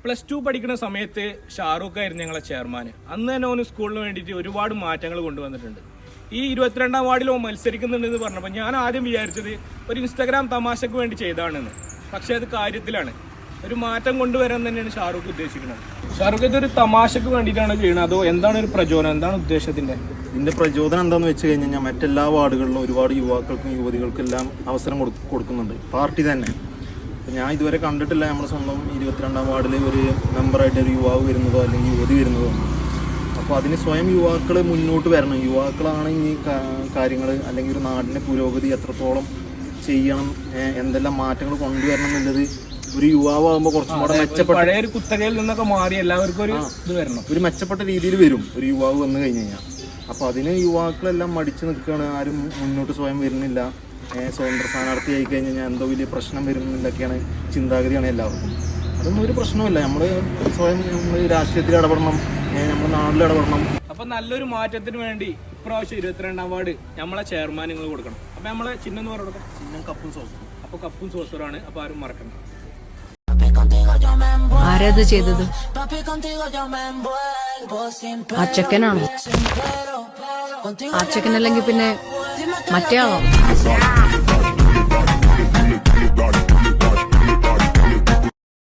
+2 പഠിക്കുന്ന സമയത്ത് ഷാറൂഖ് ആയിരുന്നു ഞങ്ങളെ ചെയർമാൻ. അന്ന് തന്നെ ഓന് സ്കൂളിന് വേണ്ടിയിട്ട് ഒരുപാട് മാറ്റങ്ങൾ കൊണ്ടുവന്നിട്ടുണ്ട്. ഈ 22ാം വാർഡിൽ ഓൻ മത്സരിക്കുന്നുണ്ടെന്ന് പറഞ്ഞപ്പോൾ ഞാൻ ആദ്യം വിചാരിച്ചത് ഒരു ഇൻസ്റ്റാഗ്രാം തമാശക്ക് വേണ്ടി ചെയ്താണെന്ന്. പക്ഷേ അത് കാര്യത്തിലാണ്. ഒരു മാറ്റം കൊണ്ടുവരാൻ തന്നെയാണ് ഷാറൂഖ് ഉദ്ദേശിക്കുന്നത്. ഷാറൂഖ് ഇതൊരു തമാശക്ക് വേണ്ടിയിട്ടാണ് ചെയ്യുന്നത്, അതോ എന്താണ് ഒരു പ്രചോദനം, എന്താണ് ഉദ്ദേശത്തിൻ്റെ? ഇതിൻ്റെ പ്രചോദനം എന്താണെന്ന് വെച്ച് കഴിഞ്ഞാൽ മറ്റെല്ലാ വാർഡുകളിലും ഒരുപാട് യുവാക്കൾക്കും യുവതികൾക്കെല്ലാം അവസരം കൊടുക്കുന്നുണ്ട് പാർട്ടി തന്നെ. ഞാൻ ഇതുവരെ കണ്ടിട്ടില്ല നമ്മുടെ സ്വന്തം 22ാം വാർഡിൽ ഒരു മെമ്പറായിട്ട് ഒരു യുവാവ് വരുന്നതോ അല്ലെങ്കിൽ യുവതി വരുന്നതോ. അപ്പോൾ അതിന് സ്വയം യുവാക്കൾ മുന്നോട്ട് വരണം. യുവാക്കളാണ് ഈ കാര്യങ്ങൾ അല്ലെങ്കിൽ ഒരു നാടിൻ്റെ പുരോഗതി എത്രത്തോളം ചെയ്യണം, എന്തെല്ലാം മാറ്റങ്ങൾ കൊണ്ടുവരണം എന്നുള്ളത് ഒരു യുവാവാകുമ്പോൾ കുറച്ചും കൂടെ മെച്ചപ്പെട്ട പഴയ ഒരു കുത്തകയിൽ നിന്നൊക്കെ മാറി എല്ലാവർക്കും ഒരു ഇത് വരണം, ഒരു മെച്ചപ്പെട്ട രീതിയിൽ വരും ഒരു യുവാവ് വന്നു കഴിഞ്ഞ് കഴിഞ്ഞാൽ. അപ്പോൾ അതിന് യുവാക്കളെല്ലാം മടിച്ചു നിൽക്കുകയാണ്, ആരും മുന്നോട്ട് സ്വയം വരുന്നില്ല. സ്വതന്ത്ര സ്ഥാനാർത്ഥി ആയി കഴിഞ്ഞ് കഴിഞ്ഞാൽ എന്തോ വലിയ പ്രശ്നം വരുന്നില്ലൊക്കെയാണ് ചിന്താഗതിയാണ് എല്ലാവർക്കും. അതൊന്നും ഒരു പ്രശ്നമില്ല. നമ്മൾ സ്വയം നമ്മൾ രാഷ്ട്രീയത്തിൽ ഇടപെടണം, നമ്മുടെ നാട്ടിൽ ഇടപെടണം. അപ്പം നല്ലൊരു മാറ്റത്തിന് വേണ്ടി ഇപ്രാവശ്യം 22ാം വാർഡ് നമ്മളെ ചെയർമാൻ നിങ്ങൾ കൊടുക്കണം. അപ്പം നമ്മളെ ചിഹ്നം എന്ന് പറഞ്ഞു കൊടുക്കാം, ചിഹ്നം കപ്പും സോസും. അപ്പോൾ കപ്പും സോസറാണ്. അപ്പോൾ ആരും മറക്കണ്ട. ആരത് ചെയ്തത്? ആ ചെക്കനാണോ? ആ ചെക്കനല്ലെങ്കിൽ പിന്നെ മറ്റേ ആളോ?